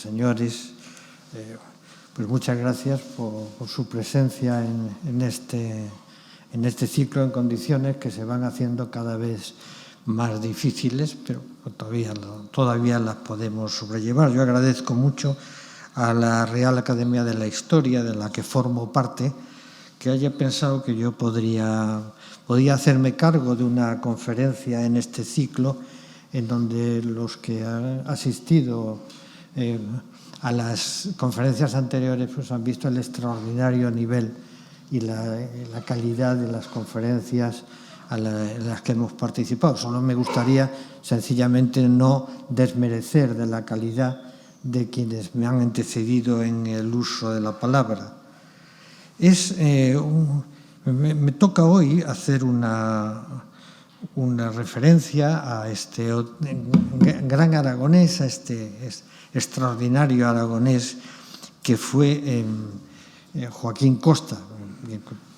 señores, pues muchas gracias por su presencia en este ciclo en condiciones que se van haciendo cada vez más difíciles, pero todavía las podemos sobrellevar. Yo agradezco mucho a la Real Academia de la Historia, de la que formo parte, que haya pensado que yo podía hacerme cargo de una conferencia en este ciclo en donde los que han asistido a las conferencias anteriores pues han visto el extraordinario nivel y la calidad de las conferencias en las que hemos participado. Solo me gustaría sencillamente no desmerecer de la calidad de quienes me han antecedido en el uso de la palabra. Me toca hoy hacer una referencia a este gran aragonés, a este extraordinario aragonés que fue Joaquín Costa,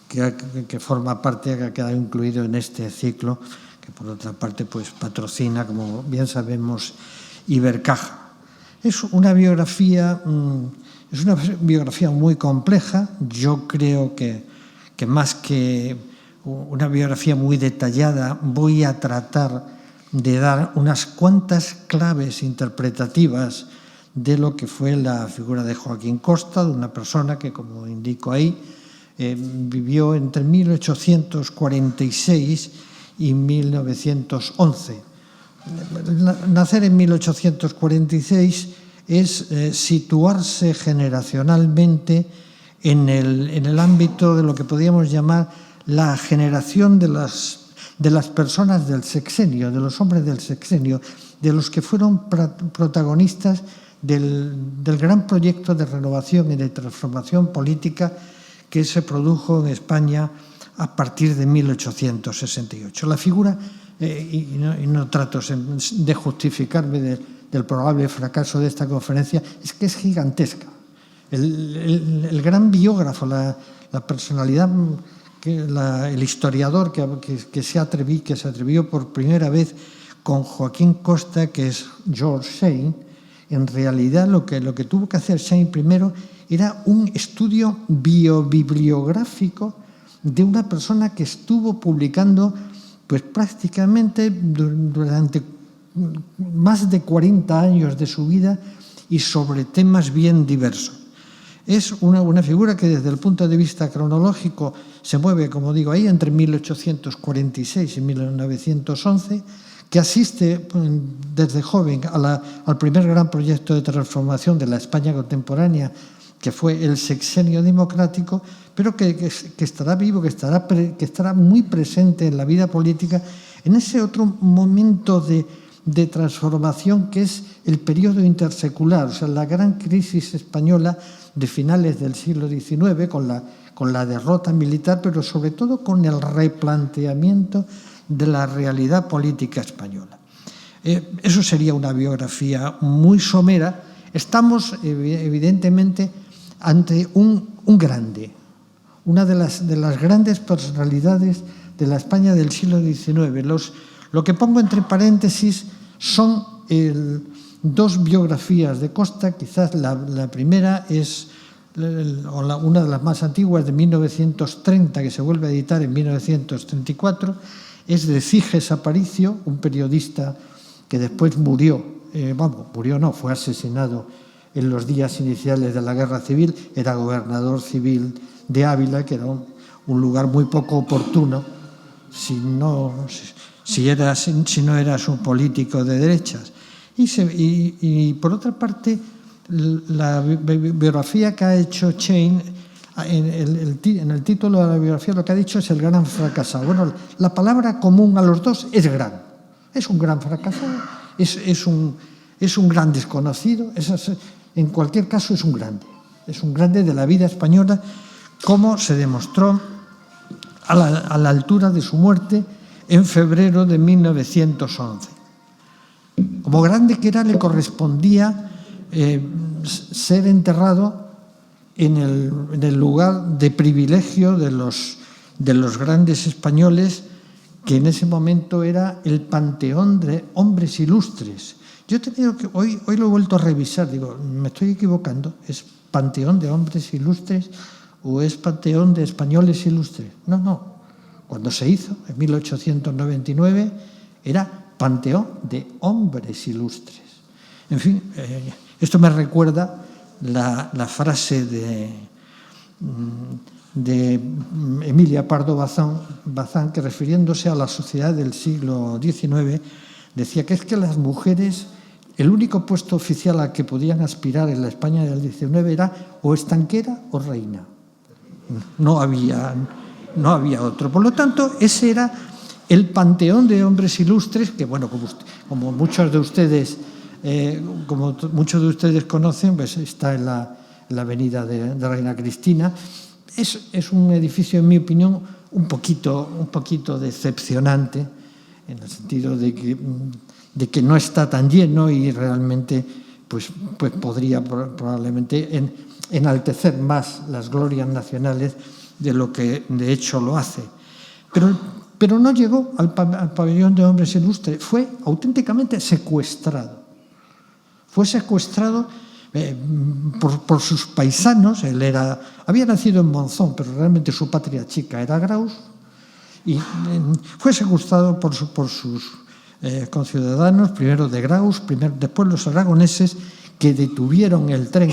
que forma parte, que ha quedado incluido en este ciclo, que por otra parte pues patrocina, como bien sabemos, Ibercaja. Es una biografía muy compleja. Yo creo que más que una biografía muy detallada, voy a tratar de dar unas cuantas claves interpretativas de lo que fue la figura de Joaquín Costa, de una persona que, como indico ahí, vivió entre 1846 y 1911. Nacer en 1846 es situarse generacionalmente en el ámbito de lo que podríamos llamar la generación de las personas del sexenio, de los hombres del sexenio, de los que fueron protagonistas del gran proyecto de renovación y de transformación política que se produjo en España a partir de 1868. La figura, y no trato de justificarme del probable fracaso de esta conferencia, es que es gigantesca. El gran biógrafo, la personalidad, el historiador que se atrevió por primera vez con Joaquín Costa, que es George Shane, en realidad lo que tuvo que hacer Shane primero era un estudio biobibliográfico de una persona que estuvo publicando pues prácticamente durante más de 40 años de su vida y sobre temas bien diversos. Es una figura que desde el punto de vista cronológico se mueve, como digo ahí, entre 1846 y 1911, que asiste desde joven al primer gran proyecto de transformación de la España contemporánea, que fue el sexenio democrático, pero que estará vivo, que estará muy presente en la vida política en ese otro momento de transformación que es el periodo intersecular, o sea, la gran crisis española de finales del siglo XIX, con la derrota militar, pero sobre todo con el replanteamiento de la realidad política española. Eso sería una biografía muy somera. Estamos, evidentemente, ante un grande, una de las grandes personalidades de la España del siglo XIX. Lo que pongo entre paréntesis son dos biografías de Costa. Quizás la primera es una de las más antiguas, de 1930, que se vuelve a editar en 1934, es de Ciges Aparicio, un periodista que después fue asesinado en los días iniciales de la Guerra Civil. Era gobernador civil de Ávila, que era un lugar muy poco oportuno si no eras un político de derechas. Y por otra parte, la biografía que ha hecho Shane, en el título de la biografía lo que ha dicho es el gran fracasado. Bueno, la palabra común a los dos es gran. Es un gran fracasado, es un gran desconocido, en cualquier caso es un grande de la vida española, como se demostró a la altura de su muerte en febrero de 1911. Como grande que era, le correspondía ser enterrado en el lugar de privilegio de los grandes españoles, que en ese momento era el panteón de hombres ilustres. Yo he tenido que, hoy lo he vuelto a revisar, digo, me estoy equivocando, ¿es Panteón de Hombres Ilustres o es Panteón de Españoles Ilustres? No. Cuando se hizo, en 1899, era Panteón de Hombres Ilustres. En fin, esto me recuerda la frase de Emilia Pardo Bazán, que refiriéndose a la sociedad del siglo XIX, decía que es que las mujeres, el único puesto oficial al que podían aspirar en la España del XIX era o estanquera o reina. No había otro. Por lo tanto, ese era el panteón de hombres ilustres, que, bueno, como muchos de ustedes conocen, pues está en la avenida de Reina Cristina. Es un edificio, en mi opinión, un poquito decepcionante, en el sentido de que no está tan lleno y realmente pues podría probablemente enaltecer más las glorias nacionales de lo que de hecho lo hace. Pero no llegó al pabellón de hombres ilustres, fue auténticamente secuestrado. Fue secuestrado por sus paisanos. Él había nacido en Monzón, pero realmente su patria chica era Graus, y fue secuestrado por sus conciudadanos, primero de Graus, después los aragoneses, que detuvieron el tren.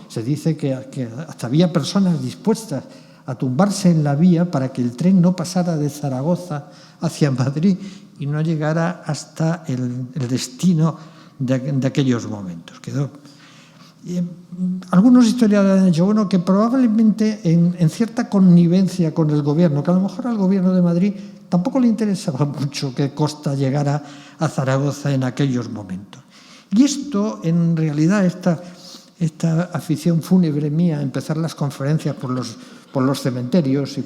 Se dice que hasta había personas dispuestas a tumbarse en la vía para que el tren no pasara de Zaragoza hacia Madrid y no llegara hasta el destino de aquellos momentos. Algunos historiadores han dicho, bueno, que probablemente en cierta connivencia con el gobierno, que a lo mejor al gobierno de Madrid tampoco le interesaba mucho que Costa llegara a Zaragoza en aquellos momentos. Y esto, en realidad, esta afición fúnebre mía a empezar las conferencias por los cementerios y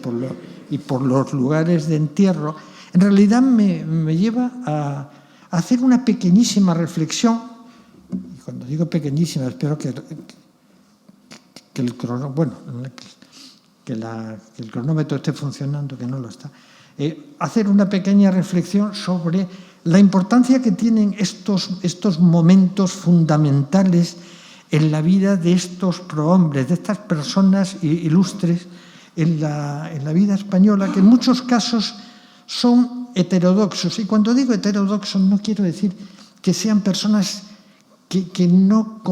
por los lugares de entierro, en realidad me lleva a hacer una pequeñísima reflexión. Y cuando digo pequeñísima, espero que el cronómetro esté funcionando, que no lo está. Hacer una pequeña reflexión sobre la importancia que tienen estos momentos fundamentales en la vida de estos prohombres, de estas personas ilustres en la vida española, que en muchos casos son heterodoxos. Y cuando digo heterodoxos no quiero decir que sean personas que no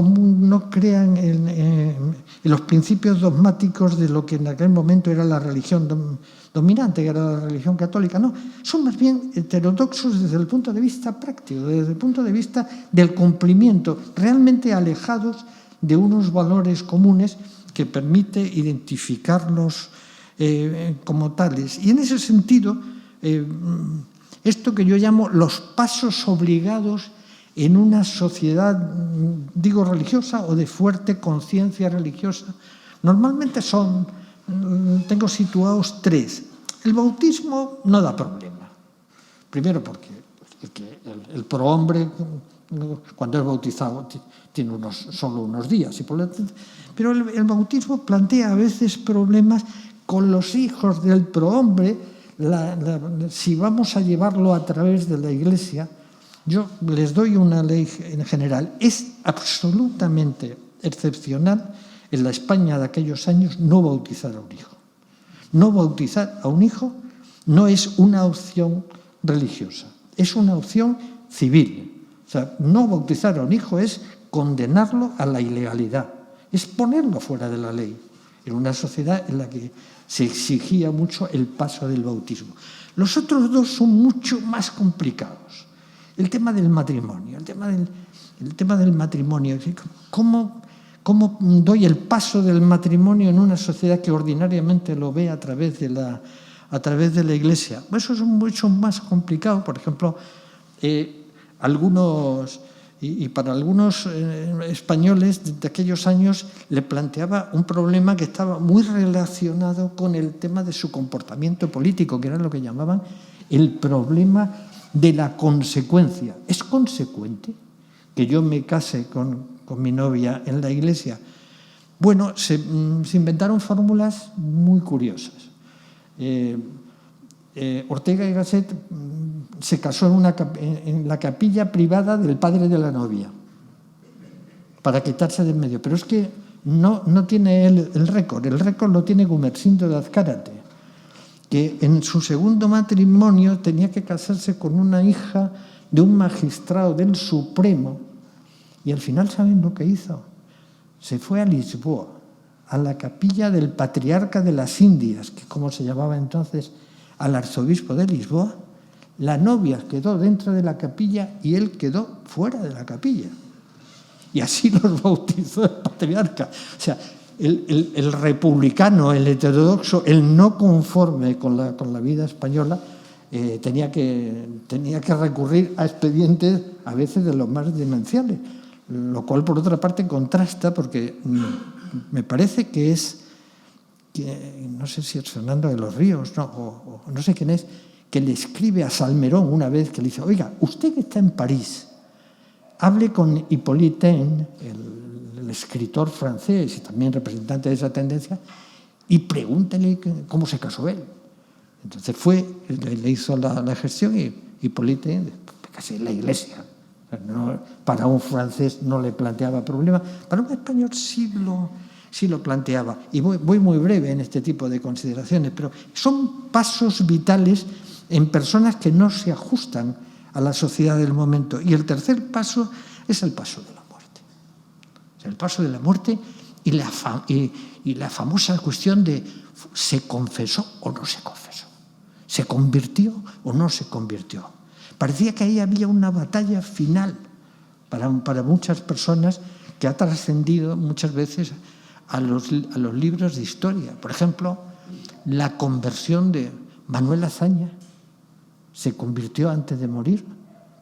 crean en los principios dogmáticos de lo que en aquel momento era la religión dominante, que era la religión católica. No, son más bien heterodoxos desde el punto de vista práctico, desde el punto de vista del cumplimiento, realmente alejados de unos valores comunes que permite identificarlos como tales. Y en ese sentido, esto que yo llamo los pasos obligados en una sociedad, digo, religiosa o de fuerte conciencia religiosa, normalmente tengo situados tres. El bautismo no da problema. Primero porque el prohombre, cuando es bautizado, tiene solo unos días. Pero el bautismo plantea a veces problemas con los hijos del prohombre. Si vamos a llevarlo a través de la Iglesia, yo les doy una ley en general. Es absolutamente excepcional en la España de aquellos años no bautizar a un hijo. No bautizar a un hijo no es una opción religiosa, es una opción civil. O sea, no bautizar a un hijo es condenarlo a la ilegalidad, es ponerlo fuera de la ley, en una sociedad en la que se exigía mucho el paso del bautismo. Los otros dos son mucho más complicados. El tema del matrimonio, ¿Cómo doy el paso del matrimonio en una sociedad que ordinariamente lo ve a través de la Iglesia? Eso es mucho más complicado. Por ejemplo, para algunos españoles de aquellos años le planteaba un problema que estaba muy relacionado con el tema de su comportamiento político, que era lo que llamaban el problema de la consecuencia. ¿Es consecuente que yo me case con mi novia en la Iglesia? Bueno, se inventaron fórmulas muy curiosas. Ortega y Gasset se casó en la capilla privada del padre de la novia, para quitarse de en medio. Pero es que no tiene él el récord lo tiene Gumersindo de Azcárate, que en su segundo matrimonio tenía que casarse con una hija de un magistrado del Supremo, y al final, ¿saben lo que hizo? Se fue a Lisboa, a la capilla del patriarca de las Indias, que como se llamaba entonces al arzobispo de Lisboa. La novia quedó dentro de la capilla y él quedó fuera de la capilla. Y así los bautizó el patriarca. O sea, el republicano, el heterodoxo, el no conforme con la vida española, tenía que recurrir a expedientes a veces de los más demenciales, lo cual por otra parte contrasta, porque me parece que no sé si es Fernando de los Ríos, o no sé quién es, que le escribe a Salmerón una vez, que le dice: oiga, usted que está en París, hable con Hippolyte Taine, el escritor francés y también representante de esa tendencia, y pregúntele cómo se casó él. Entonces le hizo la gestión, y Hippolyte Taine, casi en la iglesia. Para un francés no le planteaba problema, para un español sí lo planteaba. Y voy muy breve en este tipo de consideraciones, pero son pasos vitales en personas que no se ajustan a la sociedad del momento. Y el tercer paso es el paso de la muerte. O sea, el paso de la muerte y la famosa cuestión de ¿se confesó o no se confesó? ¿Se convirtió o no se convirtió? Parecía que ahí había una batalla final para muchas personas, que ha trascendido muchas veces a los libros de historia. Por ejemplo, la conversión de Manuel Azaña. Se convirtió antes de morir.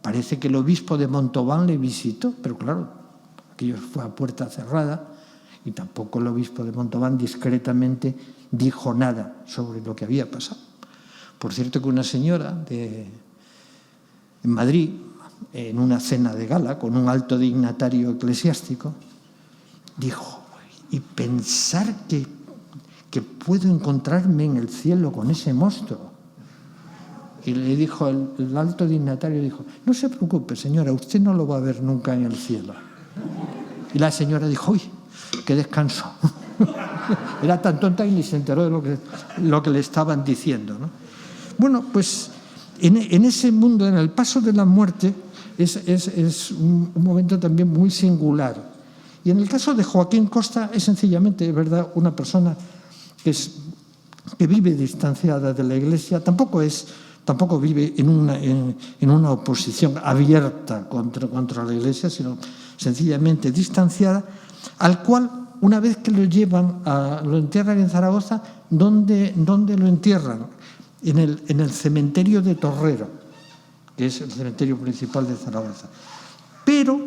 Parece que el obispo de Montauban le visitó, pero claro, aquello fue a puerta cerrada, y tampoco el obispo de Montauban discretamente dijo nada sobre lo que había pasado. Por cierto, que una señora en Madrid, en una cena de gala con un alto dignatario eclesiástico, dijo: y pensar que puedo encontrarme en el cielo con ese monstruo. Y le dijo el alto dignatario, dijo: no se preocupe, señora, usted no lo va a ver nunca en el cielo. Y la señora dijo: uy, qué descanso. Era tan tonta y ni se enteró de lo que le estaban diciendo, ¿no? Bueno, pues en ese mundo, en el paso de la muerte, es un momento también muy singular. Y en el caso de Joaquín Costa es sencillamente, ¿verdad?, una persona que vive distanciada de la Iglesia. Tampoco vive en una oposición abierta contra la Iglesia, sino sencillamente distanciada, al cual, una vez que lo llevan, lo entierran en Zaragoza. ¿Dónde lo entierran? En el cementerio de Torrero, que es el cementerio principal de Zaragoza. Pero,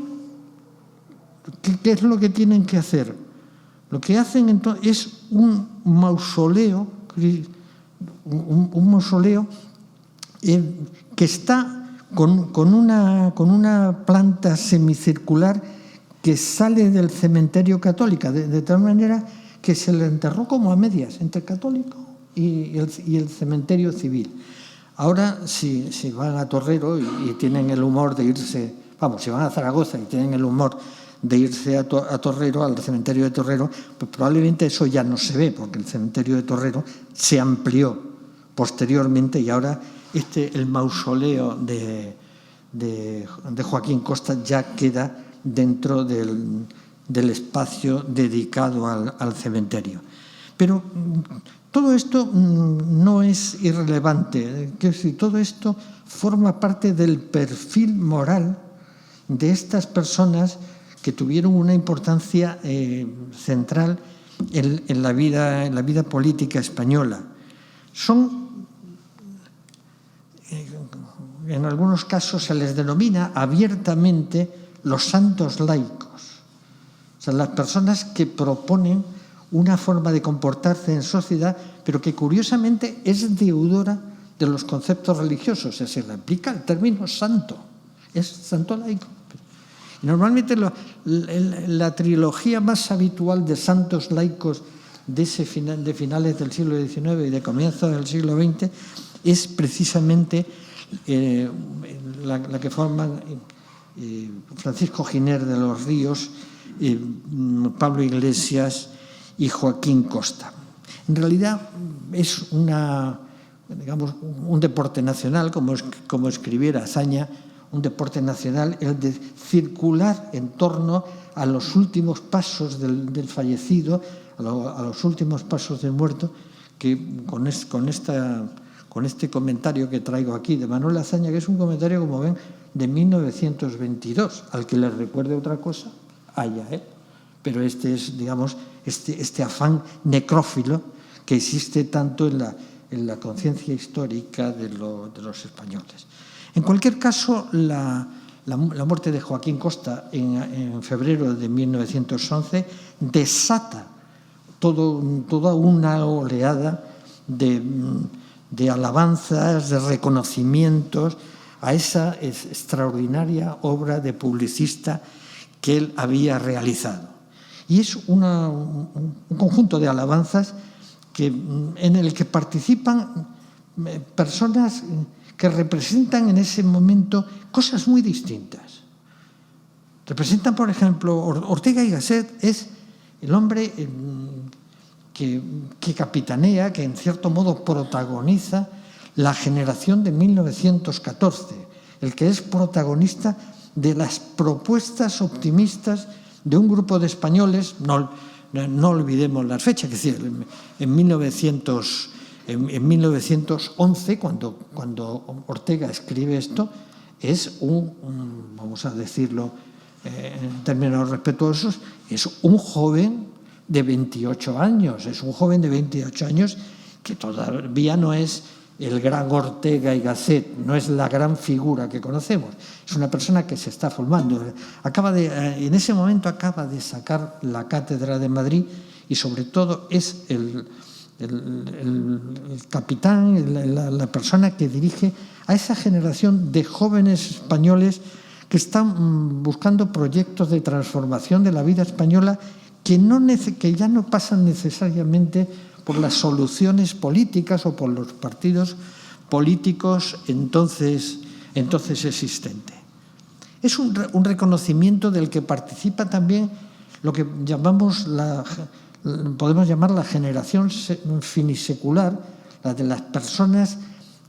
¿qué es lo que tienen que hacer? Lo que hacen entonces es un mausoleo, que está con una planta semicircular que sale del cementerio católico, de tal manera que se le enterró como a medias entre católico y el cementerio civil. Ahora, si van a Torrero y tienen el humor de irse, si van a Zaragoza y tienen el humor de irse a Torrero, al cementerio de Torrero, pues probablemente eso ya no se ve, porque el cementerio de Torrero se amplió posteriormente, y ahora el mausoleo de Joaquín Costa ya queda dentro del espacio dedicado al cementerio. Pero todo esto no es irrelevante, todo esto forma parte del perfil moral de estas personas que tuvieron una importancia central en la vida política española. En algunos casos se les denomina abiertamente los santos laicos. O sea, las personas que proponen una forma de comportarse en sociedad, pero que curiosamente es deudora de los conceptos religiosos. O sea, se le aplica el término santo. Es santo laico. Normalmente la trilogía más habitual de santos laicos de finales del siglo XIX y de comienzos del siglo XX es precisamente la que forman Francisco Giner de los Ríos, Pablo Iglesias y Joaquín Costa. En realidad es un deporte nacional, como escribiera Azaña, un deporte nacional, el de circular en torno a los últimos pasos del fallecido, a los últimos pasos del muerto, que con este comentario que traigo aquí de Manuel Azaña, que es un comentario, como ven, de 1922, al que le recuerde otra cosa, haya él. Pero este es, digamos, este afán necrófilo que existe tanto en la conciencia histórica de los españoles. En cualquier caso, la muerte de Joaquín Costa en febrero de 1911 desata toda una oleada de alabanzas, de reconocimientos a esa extraordinaria obra de publicista que él había realizado. Y es un conjunto de alabanzas en el que participan personas que representan en ese momento cosas muy distintas. Representan, por ejemplo, Ortega y Gasset es el hombre que capitanea, que en cierto modo protagoniza la generación de 1914, el que es protagonista de las propuestas optimistas de un grupo de españoles, no olvidemos las fechas, es decir, en 1911, cuando Ortega escribe esto, es vamos a decirlo en términos respetuosos, es un joven de 28 años, que todavía no es el gran Ortega y Gasset, no es la gran figura que conocemos, es una persona que se está formando. En ese momento acaba de sacar la cátedra de Madrid y sobre todo es el capitán, la persona que dirige a esa generación de jóvenes españoles que están buscando proyectos de transformación de la vida española que ya no pasan necesariamente por las soluciones políticas o por los partidos políticos entonces existentes. Es un reconocimiento del que participa también lo que podemos llamar la generación finisecular, la de las personas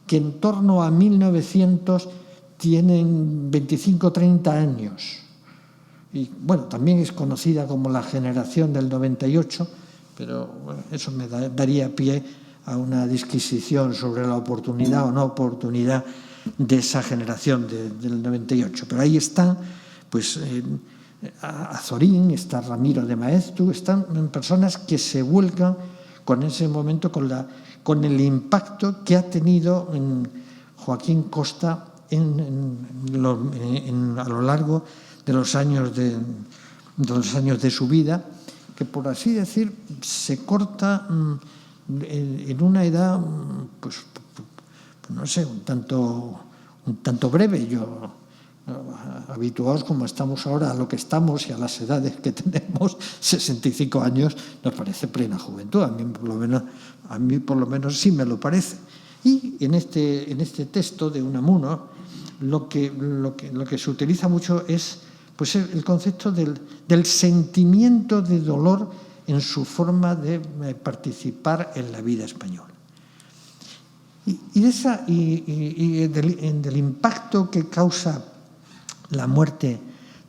que en torno a 1900 tienen 25 o 30 años. Y bueno, también es conocida como la generación del 98, pero bueno, eso me daría pie a una disquisición sobre la oportunidad o no oportunidad de esa generación del 98. Pero ahí están, pues, Azorín, está Ramiro de Maeztu, están personas que se vuelcan con ese momento, con el impacto que ha tenido en Joaquín Costa a lo largo de los años de su vida, que por así decir se corta en una edad, pues no sé, un tanto breve. Habituados como estamos ahora a lo que estamos y a las edades que tenemos, 65 años nos parece plena juventud. A mí por lo menos sí me lo parece. Y en este texto de Unamuno lo que se utiliza mucho es, pues, el concepto del sentimiento de dolor en su forma de participar en la vida española. Y del impacto que causa la muerte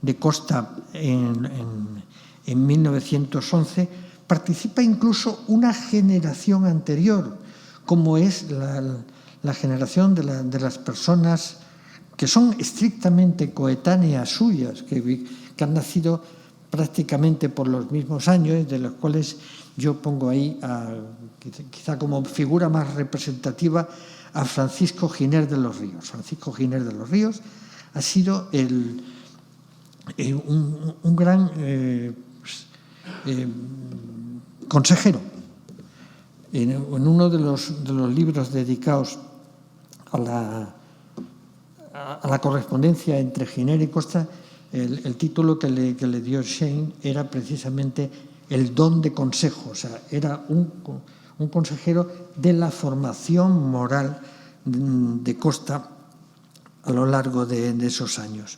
de Costa en 1911, participa incluso una generación anterior, como es la generación de las personas que son estrictamente coetáneas suyas, que han nacido prácticamente por los mismos años, de los cuales yo pongo ahí, quizá como figura más representativa, a Francisco Giner de los Ríos. Francisco Giner de los Ríos ha sido un gran consejero. En uno de los libros dedicados a la correspondencia entre Giner y Costa, el título que le dio Shane era precisamente el don de consejo, o sea, era un consejero de la formación moral de Costa a lo largo de esos años.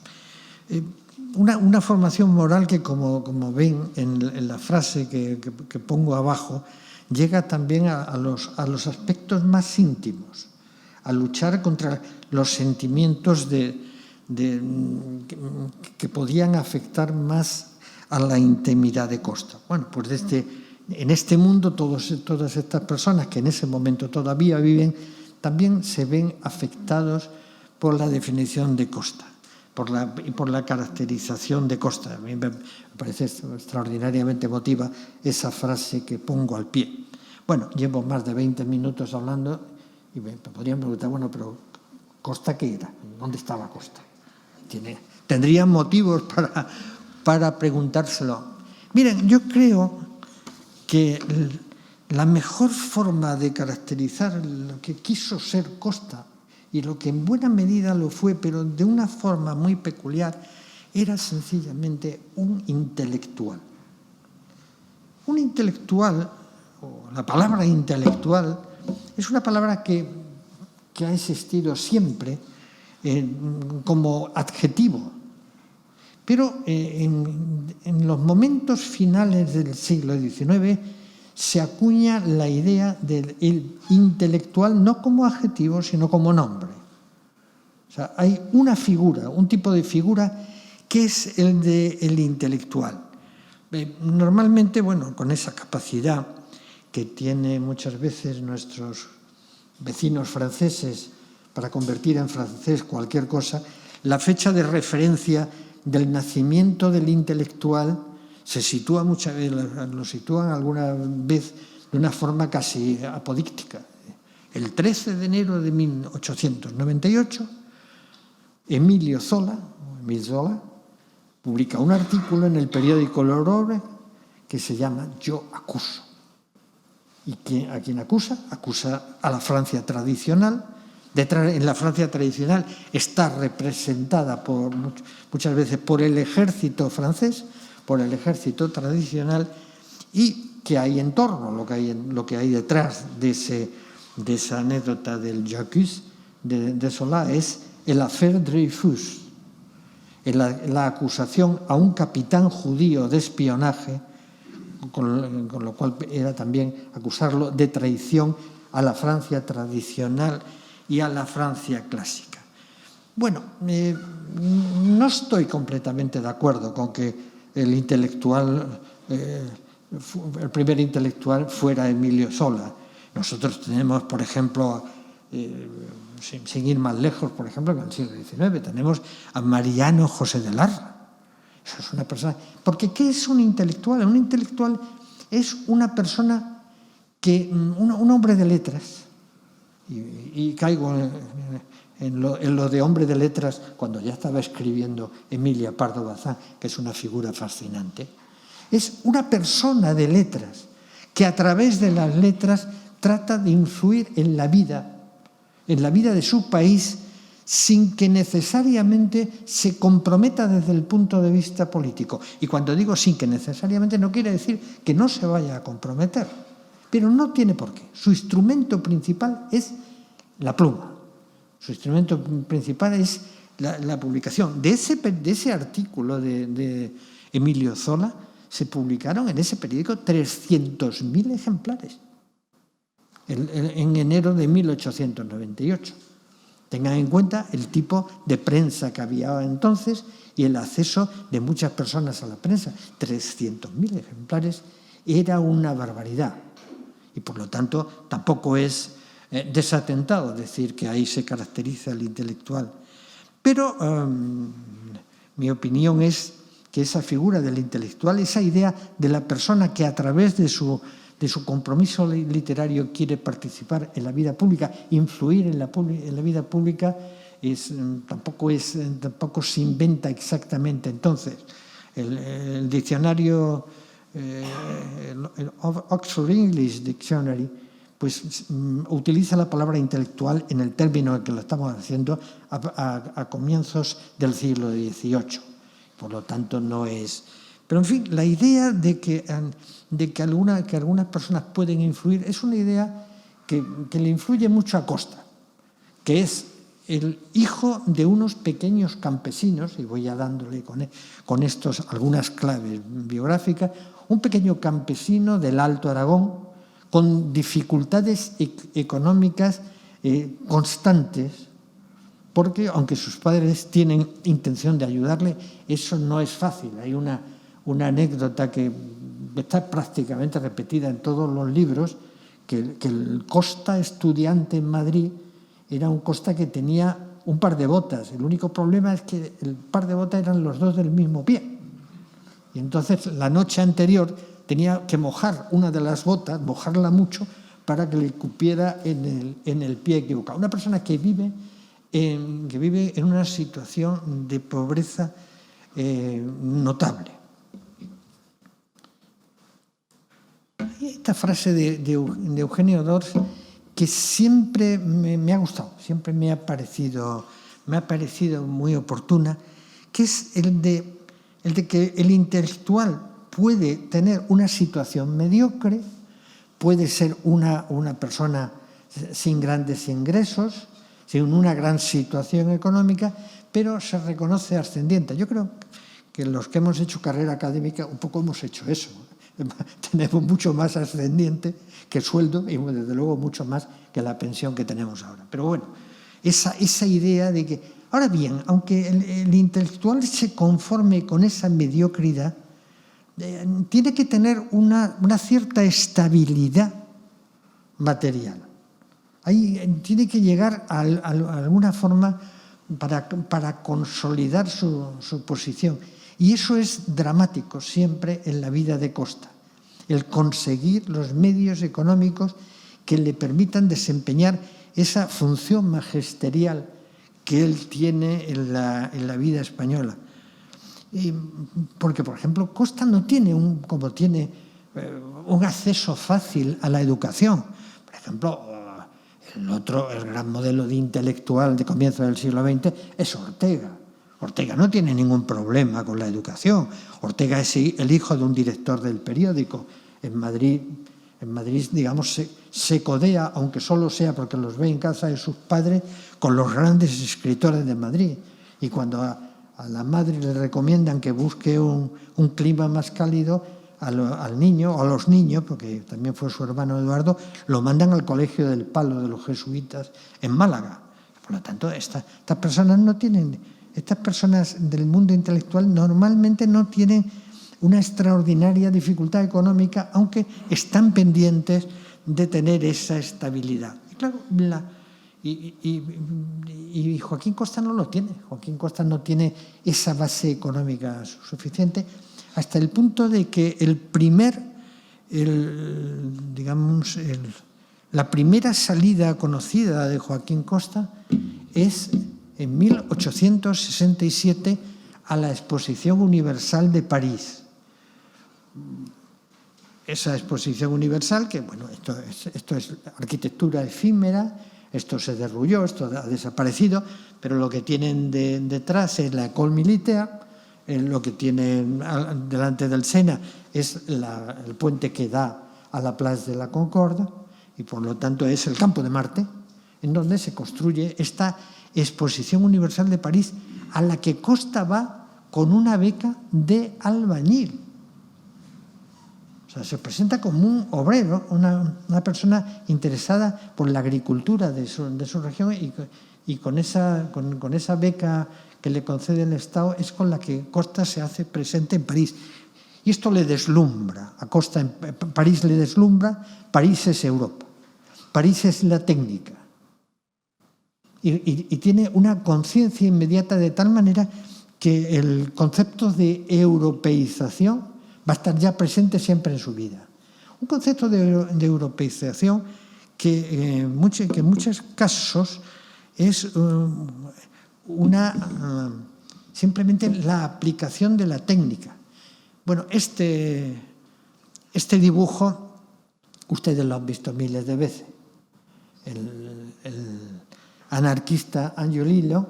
Una formación moral que, como ven en la frase que pongo abajo, llega también a los aspectos más íntimos, a luchar contra los sentimientos que podían afectar más a la intimidad de Costa. Bueno, pues en este mundo todas estas personas que en ese momento todavía viven también se ven afectados por la definición de Costa y por la caracterización de Costa. A mí me parece extraordinariamente emotiva esa frase que pongo al pie. Bueno, llevo más de 20 minutos hablando y me podrían preguntar, bueno, pero ¿Costa qué era? ¿Dónde estaba Costa? Tendrían motivos para preguntárselo. Miren, yo creo que la mejor forma de caracterizar lo que quiso ser Costa y lo que en buena medida lo fue, pero de una forma muy peculiar, era sencillamente un intelectual. Un intelectual, o la palabra intelectual, es una palabra que ha existido siempre como adjetivo, pero en los momentos finales del siglo XIX se acuña la idea del intelectual no como adjetivo, sino como nombre. O sea, hay una figura, un tipo de figura que es el del intelectual. Normalmente, bueno, con esa capacidad que tienen muchas veces nuestros vecinos franceses para convertir en francés cualquier cosa, la fecha de referencia del nacimiento del intelectual se sitúa muchas veces, lo sitúan alguna vez de una forma casi apodíctica. El 13 de enero de 1898, Emile Zola publica un artículo en el periódico L'Aurore que se llama Yo acuso. ¿Y a quién acusa? Acusa a la Francia tradicional. En la Francia tradicional está representada muchas veces por el ejército francés, por el ejército tradicional, y que hay en torno, lo que hay detrás de esa anécdota del J'accuse de Zola es el affaire Dreyfus, la acusación a un capitán judío de espionaje, con lo cual era también acusarlo de traición a la Francia tradicional y a la Francia clásica. Bueno, no estoy completamente de acuerdo con que el primer intelectual fuera Emilio Zola. Nosotros tenemos, por ejemplo, sin ir más lejos, por ejemplo, que en el siglo XIX, tenemos a Mariano José de Larra. Eso es una persona... Porque ¿qué es un intelectual? Un intelectual es una persona un hombre de letras, y caigo en lo de hombre de letras cuando ya estaba escribiendo Emilia Pardo Bazán, que es una figura fascinante. Es una persona de letras que a través de las letras trata de influir en la vida de su país sin que necesariamente se comprometa desde el punto de vista político. Y cuando digo sin que necesariamente no quiere decir que no se vaya a comprometer, pero no tiene por qué. Su instrumento principal es la pluma. Su instrumento principal es la publicación. De ese artículo de Emilio Zola se publicaron en ese periódico 300.000 ejemplares en enero de 1898. Tengan en cuenta el tipo de prensa que había entonces y el acceso de muchas personas a la prensa. 300.000 ejemplares era una barbaridad. Y por lo tanto tampoco es desatentado decir que ahí se caracteriza el intelectual. Pero mi opinión es que esa figura del intelectual, esa idea de la persona que a través de su compromiso literario quiere participar en la vida pública, influir en la vida pública, tampoco se inventa exactamente. Entonces, el diccionario, el Oxford English Dictionary, pues utiliza la palabra intelectual en el término en que lo estamos haciendo a comienzos del siglo XVIII. Por lo tanto, no es... Pero, en fin, la idea de que algunas personas pueden influir es una idea que le influye mucho a Costa, que es el hijo de unos pequeños campesinos, y voy ya dándole con estos algunas claves biográficas, un pequeño campesino del Alto Aragón con dificultades económicas constantes, porque aunque sus padres tienen intención de ayudarle, eso no es fácil. Hay una anécdota que está prácticamente repetida en todos los libros, que el Costa estudiante en Madrid era un Costa que tenía un par de botas. El único problema es que el par de botas eran los dos del mismo pie. Y entonces la noche anterior tenía que mojar una de las botas, mojarla mucho, para que le cupiera en el pie equivocado. Una persona que vive en una situación de pobreza notable. Hay esta frase de Eugenio d'Ors que siempre me ha gustado, siempre me ha parecido muy oportuna, que es el de que el intelectual puede tener una situación mediocre, puede ser una persona sin grandes ingresos, sin una gran situación económica, pero se reconoce ascendiente. Yo creo que los que hemos hecho carrera académica un poco hemos hecho eso. Tenemos mucho más ascendiente que sueldo y desde luego mucho más que la pensión que tenemos ahora. Pero bueno, esa idea de que, ahora bien, aunque el intelectual se conforme con esa mediocridad, tiene que tener una cierta estabilidad material. Ahí tiene que llegar a alguna forma para consolidar su posición. Y eso es dramático siempre en la vida de Costa, el conseguir los medios económicos que le permitan desempeñar esa función magisterial que él tiene en la vida española. Porque, por ejemplo, Costa no tiene un acceso fácil a la educación. Por ejemplo, el gran modelo de intelectual de comienzo del siglo XX es Ortega. Ortega no tiene ningún problema con la educación. Ortega es el hijo de un director del periódico. En Madrid, digamos, se codea, aunque solo sea porque los ve en casa de sus padres, con los grandes escritores de Madrid. Y cuando a la madre le recomiendan que busque un clima más cálido, al niño o a los niños, porque también fue su hermano Eduardo, lo mandan al Colegio del Palo de los jesuitas en Málaga. Por lo tanto, estas personas del mundo intelectual normalmente no tienen una extraordinaria dificultad económica, aunque están pendientes de tener esa estabilidad. Y claro, y Joaquín Costa no lo tiene. Joaquín Costa no tiene esa base económica suficiente, hasta el punto de que la primera salida conocida de Joaquín Costa es en 1867 a la Exposición Universal de París. Esa Exposición Universal, que bueno, esto es arquitectura efímera, esto se derrulló, esto ha desaparecido, pero lo que tienen detrás es la École Militaire, lo que tienen delante del Sena es el puente que da a la Place de la Concorde, y por lo tanto es el Campo de Marte, en donde se construye esta Exposición Universal de París, a la que Costa va con una beca de albañil. O sea, se presenta como un obrero, una persona interesada por la agricultura de su región, y con esa beca que le concede el Estado es con la que Costa se hace presente en París. Y esto le deslumbra a Costa. París le deslumbra. París es Europa. París es la técnica. Y tiene una conciencia inmediata de tal manera que el concepto de europeización va a estar ya presente siempre en su vida. Un concepto de europeización que en muchos casos es simplemente la aplicación de la técnica. Bueno, este dibujo ustedes lo han visto miles de veces. El anarquista Angiolillo,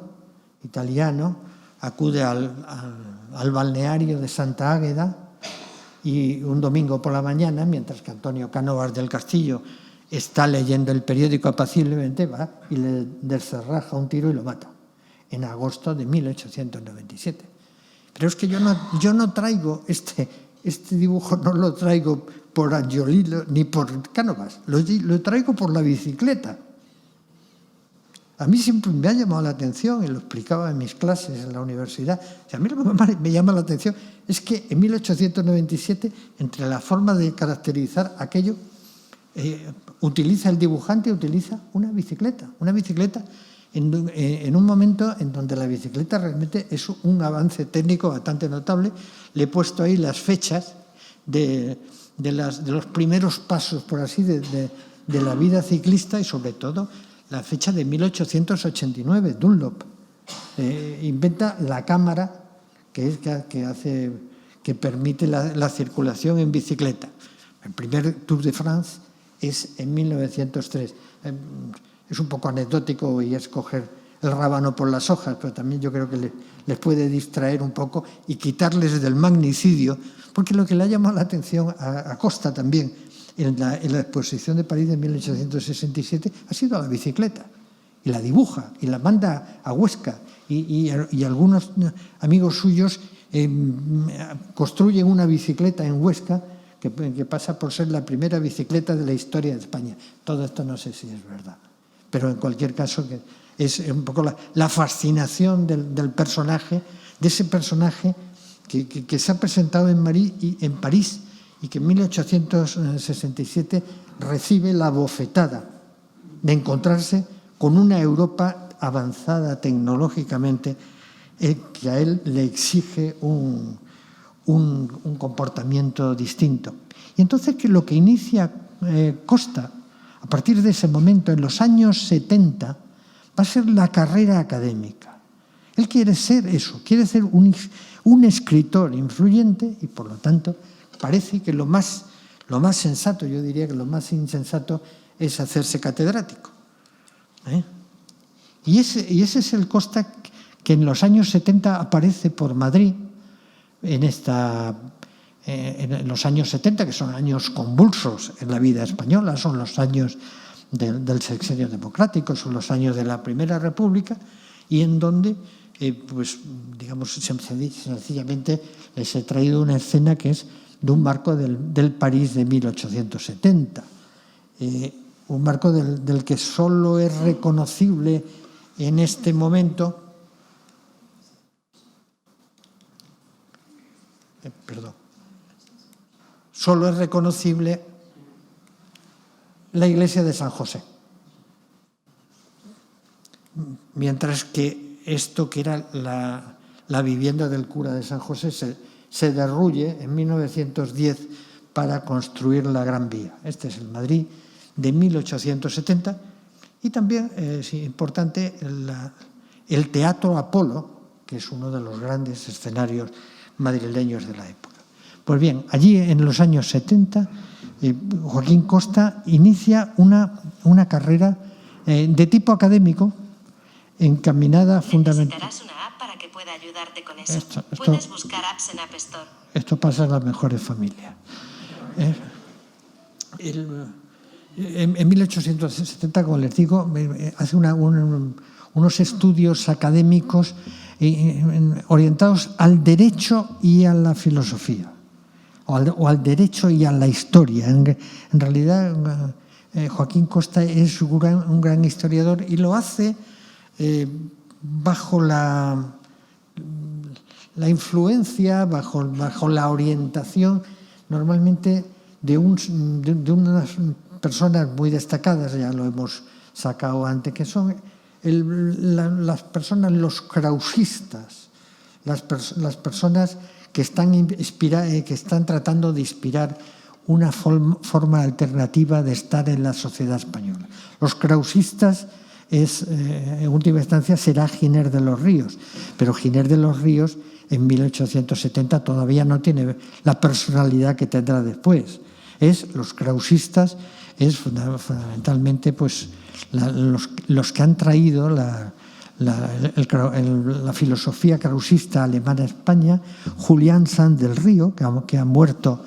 italiano, acude al balneario de Santa Águeda y un domingo por la mañana, mientras que Antonio Cánovas del Castillo está leyendo el periódico apaciblemente, va y le descerraja un tiro y lo mata, en agosto de 1897. Pero es que yo no traigo este dibujo, no lo traigo por Angiolillo ni por Cánovas, lo traigo por la bicicleta. A mí siempre me ha llamado la atención, y lo explicaba en mis clases en la universidad. O sea, a mí lo que me llama la atención es que en 1897, entre la forma de caracterizar aquello, el dibujante utiliza una bicicleta en un momento en donde la bicicleta realmente es un avance técnico bastante notable. Le he puesto ahí las fechas de los primeros pasos, por así, de la vida ciclista, y sobre todo la fecha de 1889, Dunlop inventa la cámara que permite la circulación en bicicleta. El primer Tour de France es en 1903. Es un poco anecdótico y es coger el rábano por las hojas, pero también yo creo que les puede distraer un poco y quitarles del magnicidio, porque lo que le ha llamado la atención a Costa también en la exposición de París de 1867 ha sido la bicicleta, y la dibuja y la manda a Huesca, y algunos amigos suyos construyen una bicicleta en Huesca que pasa por ser la primera bicicleta de la historia de España. Todo esto no sé si es verdad, pero en cualquier caso que es un poco la fascinación del personaje, de ese personaje que se ha presentado en París y que en 1867 recibe la bofetada de encontrarse con una Europa avanzada tecnológicamente, que a él le exige un comportamiento distinto. Y entonces lo que inicia Costa a partir de ese momento, en los años 70, va a ser la carrera académica. Él quiere ser eso, quiere ser un escritor influyente, y por lo tanto parece que lo más sensato, yo diría que lo más insensato, es hacerse catedrático. Y ese es el Costa que en los años 70 aparece por Madrid, en los años 70, que son años convulsos en la vida española, son los años del sexenio democrático, son los años de la Primera República, y en donde, pues, digamos, sencillamente les he traído una escena que es de un marco del París de 1870. Un marco del que solo es reconocible en este momento, solo es reconocible la iglesia de San José. Mientras que esto, que era la vivienda del cura de San José, se derruye en 1910 para construir la Gran Vía. Este es el Madrid de 1870. Y también es importante el Teatro Apolo, que es uno de los grandes escenarios madrileños de la época. Pues bien, allí en los años 70, Joaquín Costa inicia una carrera de tipo académico encaminada fundamentalmente. Necesitarás una app para que pueda ayudarte con eso. Puedes buscar apps en App Store. Esto pasa en las mejores familias. En 1870, como les digo, hace unos estudios académicos orientados al derecho y a la filosofía, o al derecho y a la historia. En realidad, Joaquín Costa es un gran historiador, y lo hace bajo la influencia, bajo la orientación normalmente de unas personas muy destacadas, ya lo hemos sacado antes, que son las personas, los krausistas, las personas que están tratando de inspirar una forma alternativa de estar en la sociedad española. Los krausistas en última instancia será Giner de los Ríos, pero Giner de los Ríos en 1870 todavía no tiene la personalidad que tendrá después. Los krausistas es fundamentalmente, pues, los que han traído la filosofía krausista alemana a España. Julián Sanz del Río, que ha muerto,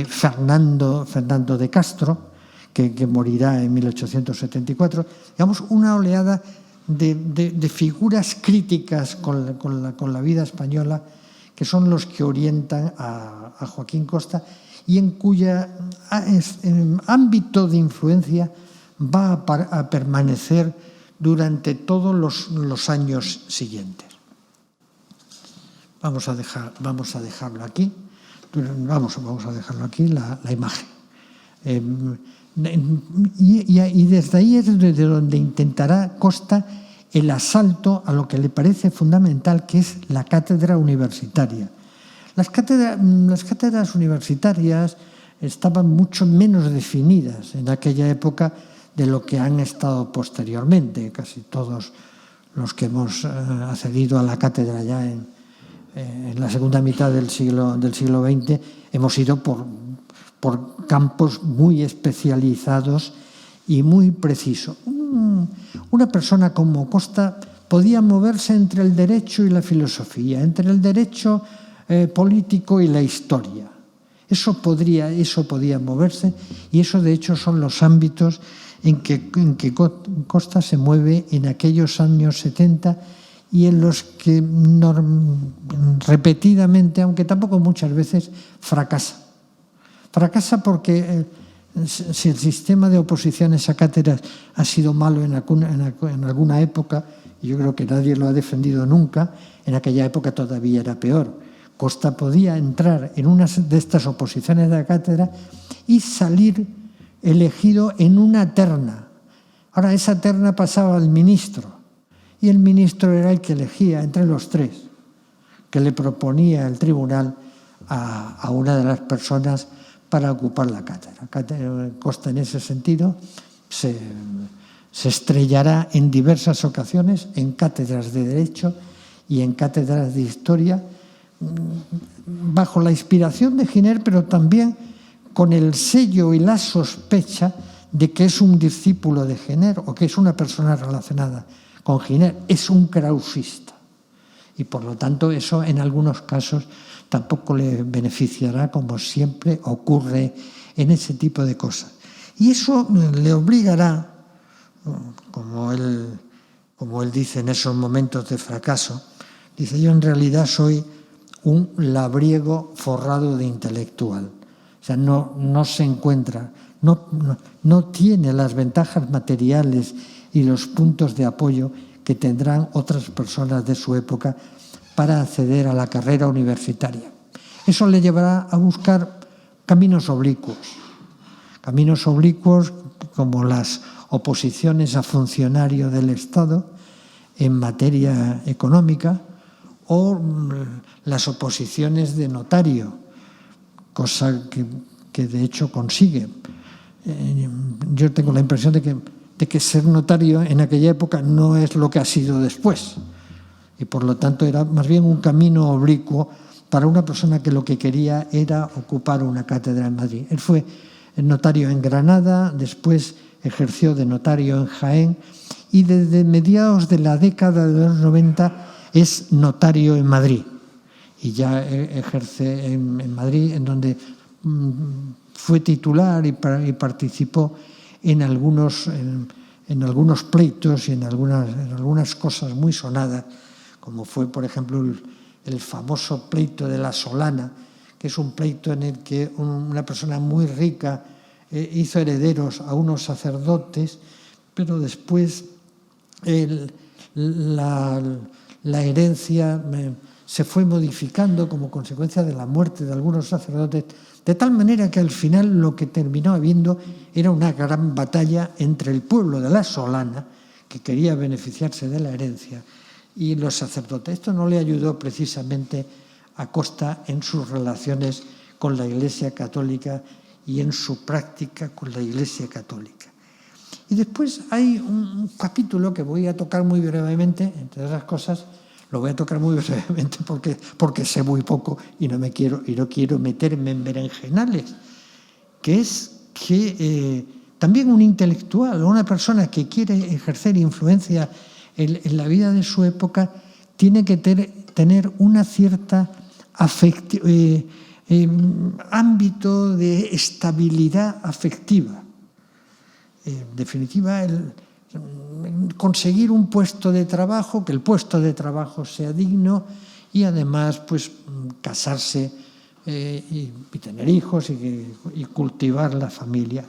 Fernando de Castro, que morirá en 1874. Digamos, una oleada de figuras críticas con la vida española, que son los que orientan a Joaquín Costa y en cuya ámbito de influencia va a permanecer durante todos los años siguientes. Vamos a dejarlo aquí. Vamos a dejarlo aquí, la imagen. Y desde ahí es desde donde intentará Costa el asalto a lo que le parece fundamental, que es la cátedra universitaria. Las cátedras universitarias estaban mucho menos definidas en aquella época de lo que han estado posteriormente. Casi todos los que hemos accedido a la cátedra ya en la segunda mitad del siglo XX hemos ido por campos muy especializados y muy precisos. Una persona como Costa podía moverse entre el derecho y la filosofía, entre el derecho político y la historia. Eso podía moverse, y eso de hecho son los ámbitos en que Costa se mueve en aquellos años 70 y en los que repetidamente, aunque tampoco muchas veces, fracasa. Fracasa porque si el sistema de oposiciones a cátedras ha sido malo en alguna época, y yo creo que nadie lo ha defendido nunca, en aquella época todavía era peor. Costa podía entrar en una de estas oposiciones de la cátedra y salir elegido en una terna. Ahora, esa terna pasaba al ministro, y el ministro era el que elegía entre los tres, que le proponía el tribunal a una de las personas para ocupar la cátedra. Costa, en ese sentido, se estrellará en diversas ocasiones en cátedras de Derecho y en cátedras de Historia, bajo la inspiración de Giner, pero también con el sello y la sospecha de que es un discípulo de Giner o que es una persona relacionada con Giner, es un krausista. Y por lo tanto eso en algunos casos tampoco le beneficiará, como siempre ocurre en ese tipo de cosas. Y eso le obligará, como él dice en esos momentos de fracaso, dice: yo en realidad soy un labriego forrado de intelectual. O sea, no se encuentra, no tiene las ventajas materiales y los puntos de apoyo que tendrán otras personas de su época para acceder a la carrera universitaria. Eso le llevará a buscar caminos oblicuos como las oposiciones a funcionario del Estado en materia económica o las oposiciones de notario, cosa que de hecho consigue. Yo tengo la impresión de que ser notario en aquella época no es lo que ha sido después, y por lo tanto era más bien un camino oblicuo para una persona que lo que quería era ocupar una cátedra en Madrid. Él fue notario en Granada, después ejerció de notario en Jaén, y desde mediados de la década de los 90 es notario en Madrid, y ya ejerce en Madrid, en donde fue titular y participó en algunos pleitos y en algunas cosas muy sonadas, como fue, por ejemplo, el famoso pleito de la Solana, que es un pleito en el que una persona muy rica hizo herederos a unos sacerdotes, pero después la herencia se fue modificando como consecuencia de la muerte de algunos sacerdotes, de tal manera que al final lo que terminó habiendo era una gran batalla entre el pueblo de la Solana, que quería beneficiarse de la herencia, y los sacerdotes. Esto no le ayudó precisamente a Costa en sus relaciones con la Iglesia Católica y en su práctica con la Iglesia Católica. Y después hay un capítulo que voy a tocar muy brevemente, entre otras cosas. Lo voy a tocar muy brevemente porque sé muy poco y no quiero meterme en berenjenales, que es que también un intelectual o una persona que quiere ejercer influencia en la vida de su época tiene que tener una cierta ámbito de estabilidad afectiva. En definitiva, conseguir un puesto de trabajo, que el puesto de trabajo sea digno y además pues casarse y tener hijos y cultivar la familia.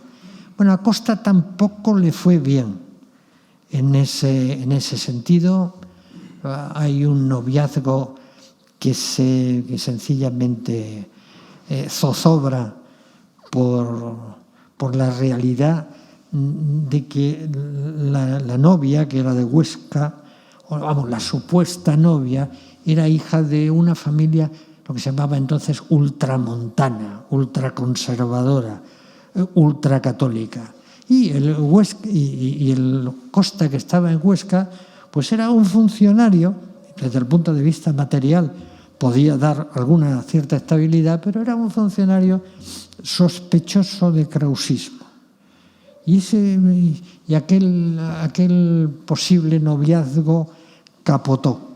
Bueno, a Costa tampoco le fue bien en ese sentido. Hay un noviazgo que sencillamente zozobra por la realidad de que la novia, que era de Huesca, la supuesta novia, era hija de una familia, lo que se llamaba entonces ultramontana, ultraconservadora, ultracatólica. Y el Costa, que estaba en Huesca, pues era un funcionario, desde el punto de vista material podía dar alguna cierta estabilidad, pero era un funcionario sospechoso de krausismo. Y aquel posible noviazgo capotó.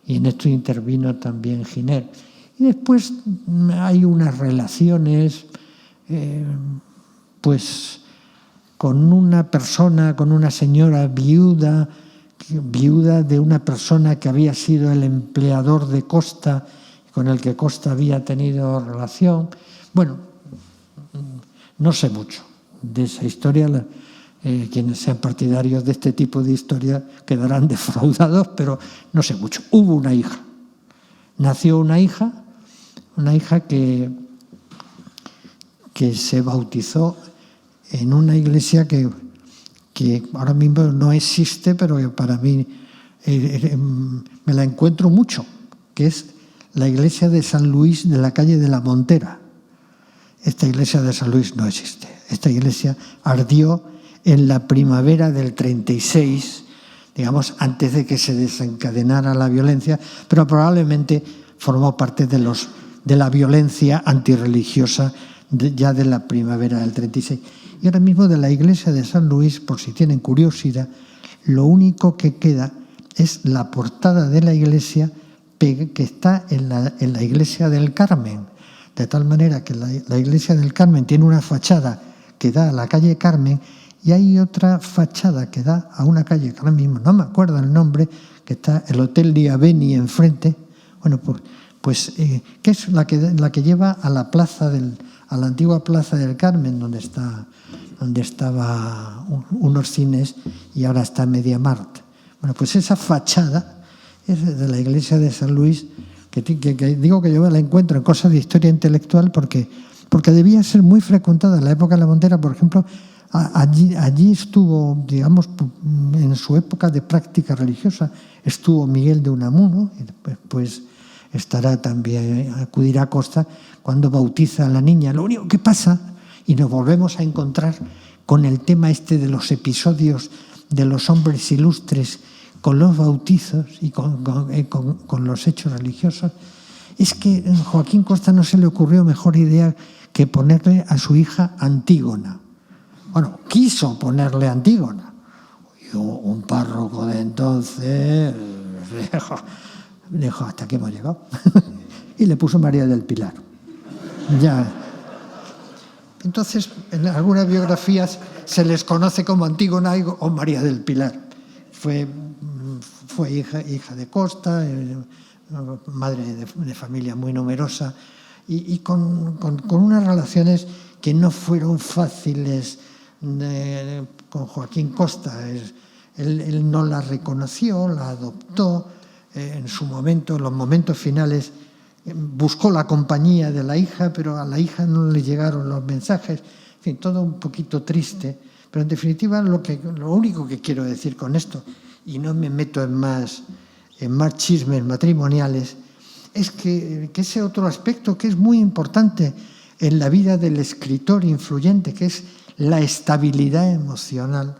Y en esto intervino también Giner. Y después hay unas relaciones pues con una persona, con una señora viuda de una persona que había sido el empleador de Costa, con el que Costa había tenido relación. Bueno, no sé mucho de esa historia. Quienes sean partidarios de este tipo de historia quedarán defraudados, pero no sé mucho. Hubo una hija. Nació una hija que se bautizó en una iglesia que ahora mismo no existe, pero que para mí me la encuentro mucho, que es la iglesia de San Luis de la calle de la Montera. Esta iglesia de San Luis no existe. Esta iglesia ardió en la primavera del 36, digamos, antes de que se desencadenara la violencia, pero probablemente formó parte de la violencia antirreligiosa ya de la primavera del 36. Y ahora mismo de la iglesia de San Luis, por si tienen curiosidad, lo único que queda es la portada de la iglesia que está en la iglesia del Carmen, de tal manera que la iglesia del Carmen tiene una fachada que da a la calle Carmen y hay otra fachada que da a una calle que ahora mismo no me acuerdo el nombre, que está el Hotel Liaveni enfrente. Bueno, pues que es la que lleva a la antigua plaza del Carmen, donde estaba unos cines y ahora está MediaMarkt. Bueno, pues esa fachada es de la iglesia de San Luis, que digo que yo la encuentro en cosas de historia intelectual porque debía ser muy frecuentada en la época de la Montera. Por ejemplo, allí estuvo, digamos, en su época de práctica religiosa, estuvo Miguel de Unamuno, y después estará también, acudirá a Costa cuando bautiza a la niña. Lo único que pasa, y nos volvemos a encontrar con el tema de los episodios de los hombres ilustres con los bautizos y con los hechos religiosos, es que a Joaquín Costa no se le ocurrió mejor idea que ponerle a su hija Antígona. Bueno, quiso ponerle Antígona. Y un párroco de entonces dijo, hasta aquí hemos llegado. Y le puso María del Pilar. Ya. Entonces, en algunas biografías se les conoce como Antígona o María del Pilar. Fue hija de Costa, madre de familia muy numerosa y con unas relaciones que no fueron fáciles con Joaquín Costa. Él no la reconoció, la adoptó en su momento, en los momentos finales. Buscó la compañía de la hija, pero a la hija no le llegaron los mensajes. En fin, todo un poquito triste. Pero en definitiva, lo único que quiero decir con esto, y no me meto en más chismes matrimoniales, es que ese otro aspecto que es muy importante en la vida del escritor influyente, que es la estabilidad emocional,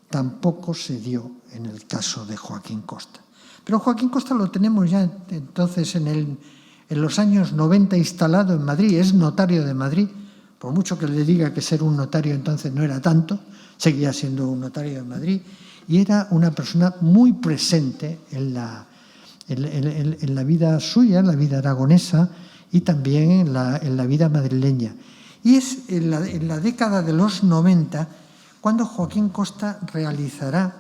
tampoco se dio en el caso de Joaquín Costa. Pero Joaquín Costa lo tenemos ya entonces en los años 90 instalado en Madrid, es notario de Madrid, por mucho que le diga que ser un notario entonces no era tanto, seguía siendo un notario de Madrid, y era una persona muy presente en la vida suya, en la vida aragonesa y también en la vida madrileña. Y es en la década de los 90 cuando Joaquín Costa realizará,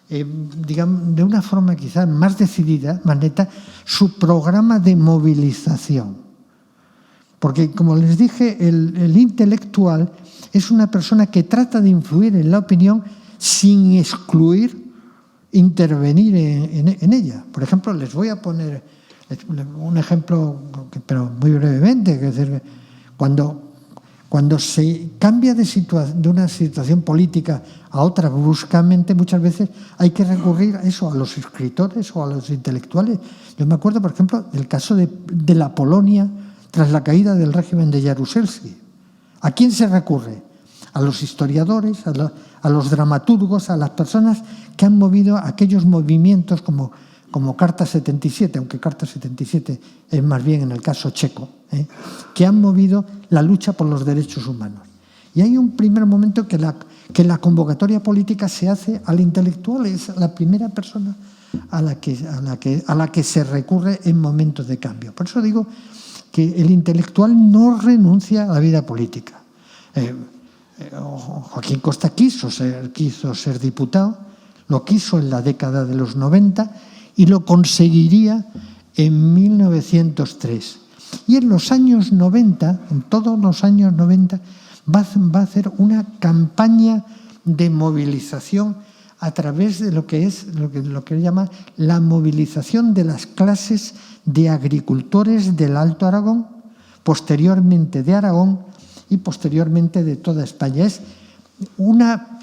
digamos, de una forma quizás más decidida, más neta, su programa de movilización. Porque, como les dije, el intelectual es una persona que trata de influir en la opinión sin excluir, intervenir en ella. Por ejemplo, les voy a poner un ejemplo, pero muy brevemente, que es decir, cuando se cambia de una situación política a otra bruscamente, muchas veces hay que recurrir a eso, a los escritores o a los intelectuales. Yo me acuerdo, por ejemplo, del caso de la Polonia tras la caída del régimen de Jaruzelski. ¿A quién se recurre? A los historiadores, a los dramaturgos, a las personas que han movido aquellos movimientos como Carta 77, aunque Carta 77 es más bien en el caso checo, que han movido la lucha por los derechos humanos. Y hay un primer momento que la convocatoria política se hace al intelectual, es la primera persona a la que se recurre en momentos de cambio. Por eso digo que el intelectual no renuncia a la vida política. Joaquín Costa quiso ser diputado, lo quiso en la década de los 90 y lo conseguiría en 1903. Y en los años 90, en todos los años 90, va a hacer una campaña de movilización a través de lo que llama la movilización de las clases de agricultores del Alto Aragón, posteriormente de Aragón y posteriormente de toda España. Es una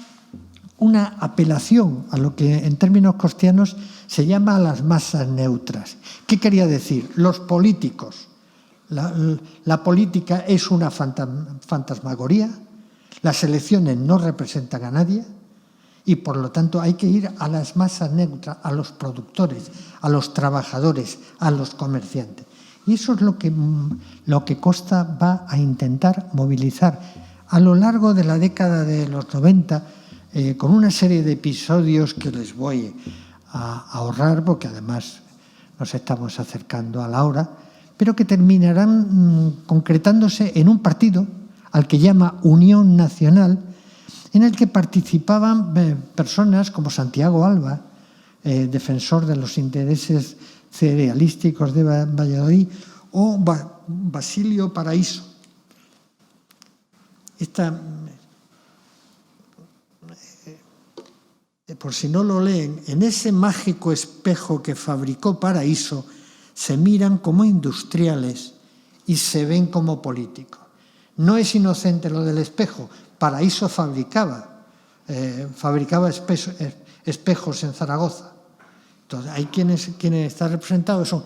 apelación a lo que en términos costianos se llama a las masas neutras. ¿Qué quería decir? Los políticos. La política es una fantasmagoría, las elecciones no representan a nadie y por lo tanto hay que ir a las masas neutras, a los productores, a los trabajadores, a los comerciantes. Y eso es lo que Costa va a intentar movilizar a lo largo de la década de los 90 con una serie de episodios que les voy a ahorrar porque además nos estamos acercando a la hora, pero que terminarán concretándose en un partido al que llama Unión Nacional, en el que participaban personas como Santiago Alba, defensor de los intereses cerealísticos de Valladolid, o Basilio Paraíso. Por si no lo leen, en ese mágico espejo que fabricó Paraíso, se miran como industriales y se ven como políticos. No es inocente lo del espejo. Paraíso fabricaba espejos en Zaragoza. Entonces, hay quienes están representados son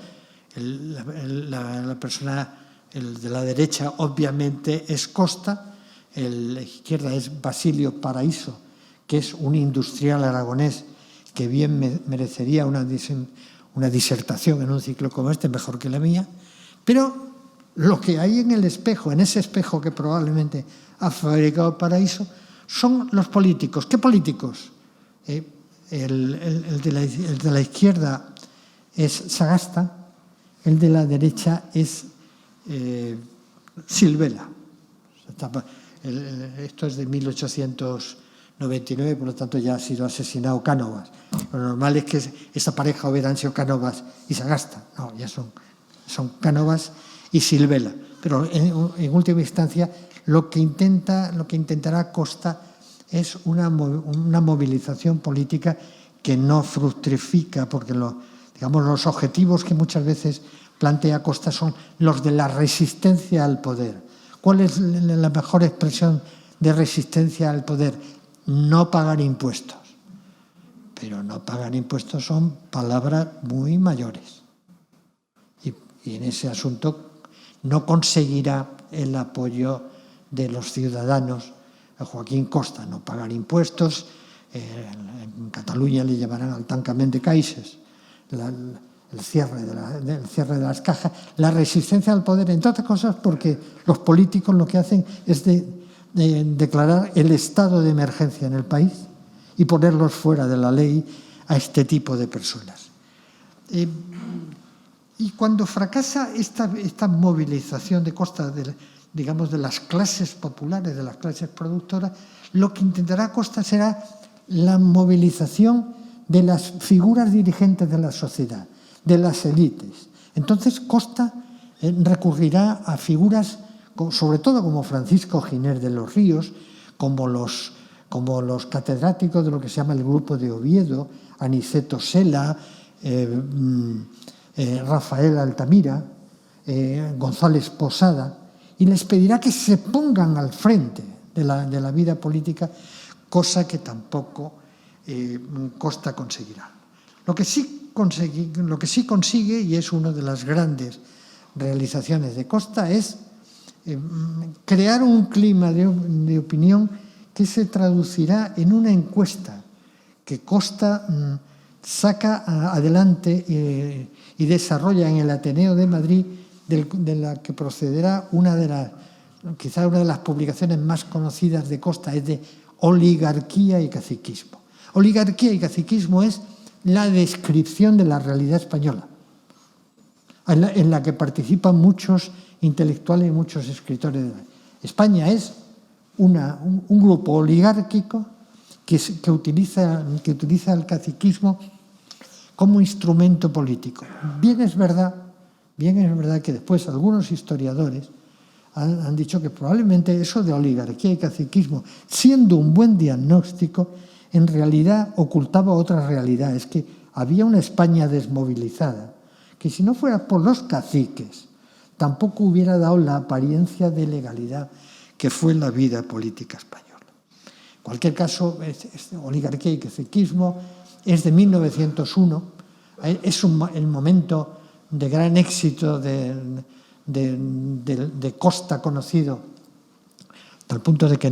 la persona, el de la derecha obviamente es Costa, la izquierda es Basilio Paraíso, que es un industrial aragonés que bien merecería una disertación en un ciclo como este, mejor que la mía, pero lo que hay en el espejo, en ese espejo que probablemente ha fabricado Paraíso, son los políticos. ¿Qué políticos? El de la izquierda es Sagasta, el de la derecha es Silvela. Esto es de 1899, por lo tanto ya ha sido asesinado Cánovas. Lo normal es que esa pareja hubieran sido Cánovas y Sagasta. No, ya son Cánovas y Silvela. Pero en última instancia lo que intentará Costa es una movilización política que no fructifica, porque los objetivos que muchas veces plantea Costa son los de la resistencia al poder. ¿Cuál es la mejor expresión de resistencia al poder? No pagar impuestos. Pero no pagar impuestos son palabras muy mayores. Y en ese asunto no conseguirá el apoyo de los ciudadanos. A Joaquín Costa no pagar impuestos, en Cataluña le llamarán al tancament de caixes, el cierre de las cajas, la resistencia al poder, entre otras cosas porque los políticos lo que hacen es declarar el estado de emergencia en el país y ponerlos fuera de la ley a este tipo de personas. Y cuando fracasa esta movilización de Costa digamos, de las clases populares, de las clases productoras, lo que intentará Costa será la movilización de las figuras dirigentes de la sociedad, de las élites. Entonces Costa recurrirá a figuras, sobre todo como Francisco Giner de los Ríos, como los catedráticos de lo que se llama el Grupo de Oviedo, Aniceto Sela, Rafael Altamira, González Posada, y les pedirá que se pongan al frente de la vida política, cosa que tampoco Costa conseguirá. Lo que sí consigue, y es una de las grandes realizaciones de Costa, es crear un clima de opinión que se traducirá en una encuesta que Costa saca adelante y desarrolla en el Ateneo de Madrid, de la que procederá quizá una de las publicaciones más conocidas de Costa, es de Oligarquía y Caciquismo. Oligarquía y Caciquismo es la descripción de la realidad española, en la que participan muchos intelectuales y muchos escritores. España es un grupo oligárquico que utiliza el caciquismo como instrumento político. Bien es verdad que después algunos historiadores han dicho que probablemente eso de oligarquía y caciquismo, siendo un buen diagnóstico, en realidad ocultaba otra realidad. Es que había una España desmovilizada, que si no fuera por los caciques, tampoco hubiera dado la apariencia de legalidad que fue la vida política española. En cualquier caso, oligarquía y caciquismo es de 1901, es el momento de gran éxito de Costa conocido, tal punto de que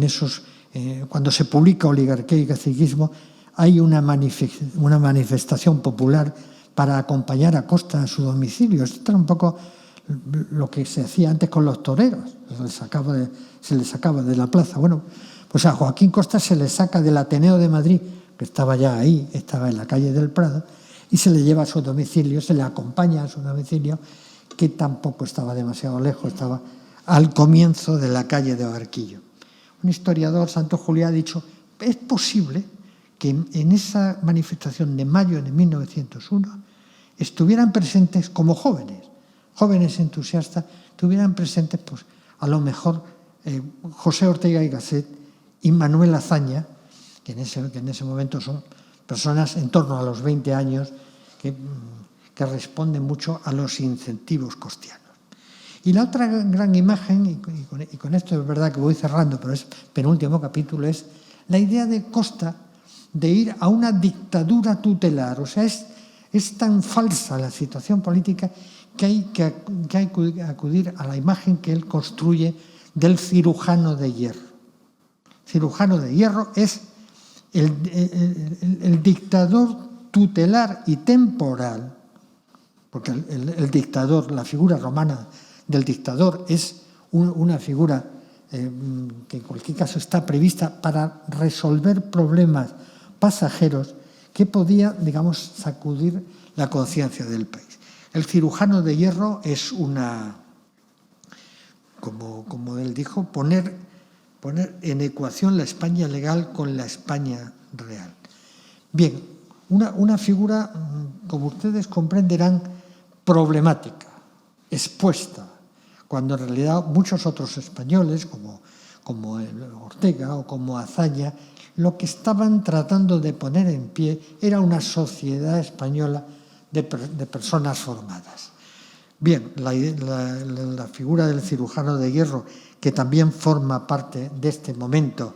cuando se publica Oligarquía y Caciquismo hay una manifestación popular para acompañar a Costa a su domicilio. Esto era un poco lo que se hacía antes con los toreros, se les sacaba de la plaza. Bueno, pues a Joaquín Costa se le saca del Ateneo de Madrid, que estaba ya ahí, estaba en la calle del Prado, y se le lleva a su domicilio, se le acompaña a su domicilio, que tampoco estaba demasiado lejos, estaba al comienzo de la calle de Barquillo. Un historiador, Santos Juliá, ha dicho, es posible que en esa manifestación de mayo de 1901 estuvieran presentes como jóvenes entusiastas, estuvieran presentes pues, a lo mejor José Ortega y Gasset y Manuel Azaña, que en ese momento son personas en torno a los 20 años que responden mucho a los incentivos costianos. Y la otra gran imagen, y con esto es verdad que voy cerrando, pero es penúltimo capítulo, es la idea de Costa de ir a una dictadura tutelar. O sea, es tan falsa la situación política que hay que acudir a la imagen que él construye del cirujano de hierro. Cirujano de hierro es el dictador tutelar y temporal, porque el dictador, la figura romana del dictador es una figura que en cualquier caso está prevista para resolver problemas pasajeros que podía, digamos, sacudir la conciencia del país. El cirujano de hierro es como él dijo, poner en ecuación la España legal con la España real. Bien, una figura, como ustedes comprenderán, problemática, expuesta, cuando en realidad muchos otros españoles, como Ortega o como Azaña, lo que estaban tratando de poner en pie era una sociedad española de personas formadas. Bien, la figura del cirujano de hierro, que también forma parte de este momento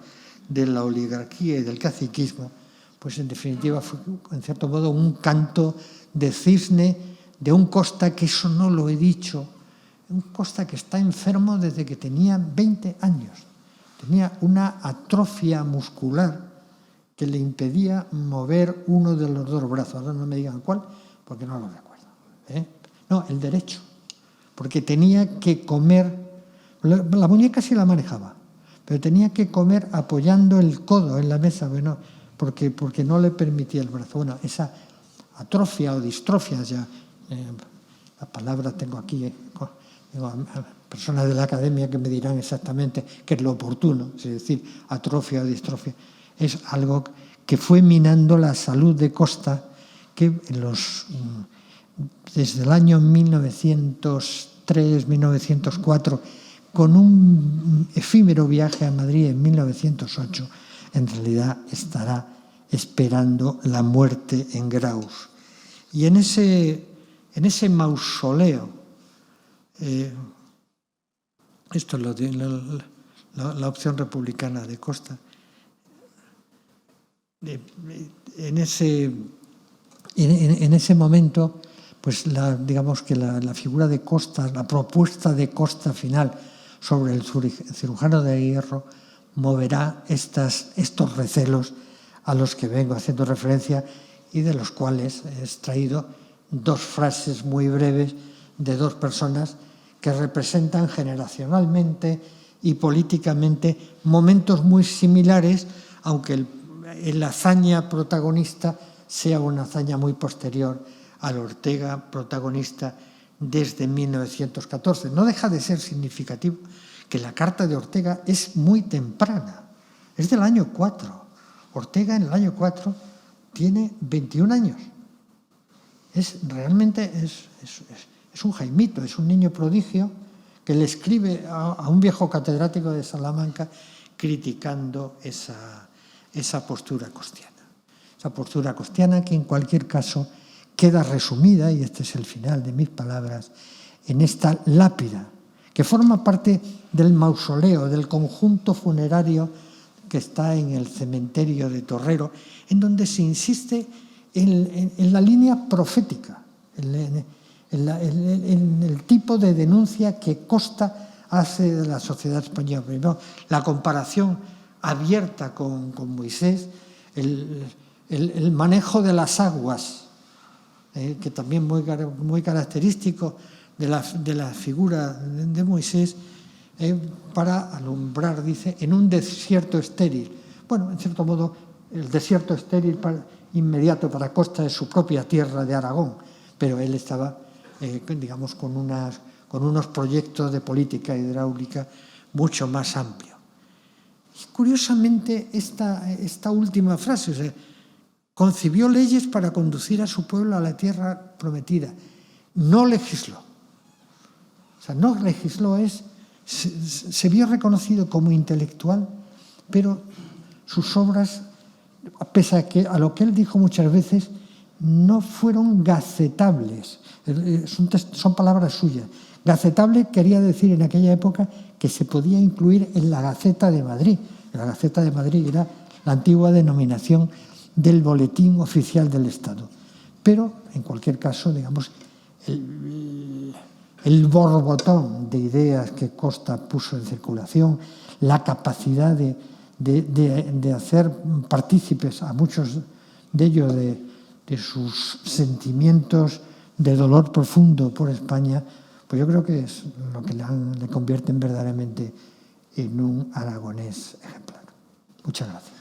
de la oligarquía y del caciquismo, pues en definitiva fue, en cierto modo, un canto de cisne de un Costa, que eso no lo he dicho, un Costa que está enfermo desde que tenía 20 años. Tenía una atrofia muscular que le impedía mover uno de los dos brazos. Ahora no me digan cuál, porque no lo recuerdo. No, el derecho. Porque tenía que comer, la muñeca sí la manejaba, pero tenía que comer apoyando el codo en la mesa, bueno, porque no le permitía el brazo. Bueno, esa atrofia o distrofia, ya, la palabra tengo aquí, personas de la academia que me dirán exactamente qué es lo oportuno, es decir, atrofia o distrofia, es algo que fue minando la salud de Costa, que desde el año 1903, 1904, con un efímero viaje a Madrid en 1908, en realidad estará esperando la muerte en Graus. Y en ese mausoleo, esto es la opción republicana de Costa, en ese momento, pues digamos que la figura de Costa, la propuesta de Costa final sobre el cirujano de hierro, moverá estos recelos a los que vengo haciendo referencia y de los cuales he extraído dos frases muy breves de dos personas que representan generacionalmente y políticamente momentos muy similares, aunque la hazaña protagonista sea una hazaña muy posterior al Ortega protagonista desde 1914. No deja de ser significativo que la carta de Ortega es muy temprana, es del año 4. Ortega en el año 4 tiene 21 años. Realmente es un jaimito, es un niño prodigio que le escribe a un viejo catedrático de Salamanca criticando esa postura costiana. Esa postura costiana que en cualquier caso queda resumida, y este es el final de mis palabras, en esta lápida que forma parte del mausoleo, del conjunto funerario que está en el cementerio de Torrero, en donde se insiste en la línea profética, en el tipo de denuncia que Costa hace de la sociedad española. Primero, la comparación abierta con Moisés, el manejo de las aguas, que también muy característico de la figura de Moisés, para alumbrar, dice, en un desierto estéril. Bueno, en cierto modo, el desierto estéril inmediato para Costa es su propia tierra de Aragón, pero él estaba, digamos, con unos proyectos de política hidráulica mucho más amplios. Y curiosamente, esta última frase, o sea, concibió leyes para conducir a su pueblo a la tierra prometida. No legisló. O sea, no legisló se vio reconocido como intelectual, pero sus obras, pese a lo que él dijo muchas veces, no fueron gacetables. Son palabras suyas. Gacetable quería decir en aquella época que se podía incluir en la Gaceta de Madrid. La Gaceta de Madrid era la antigua denominación del Boletín Oficial del Estado. Pero, en cualquier caso, digamos, el borbotón de ideas que Costa puso en circulación, la capacidad de hacer partícipes a muchos de ellos de sus sentimientos de dolor profundo por España, pues yo creo que es lo que le convierte verdaderamente en un aragonés ejemplar. Muchas gracias.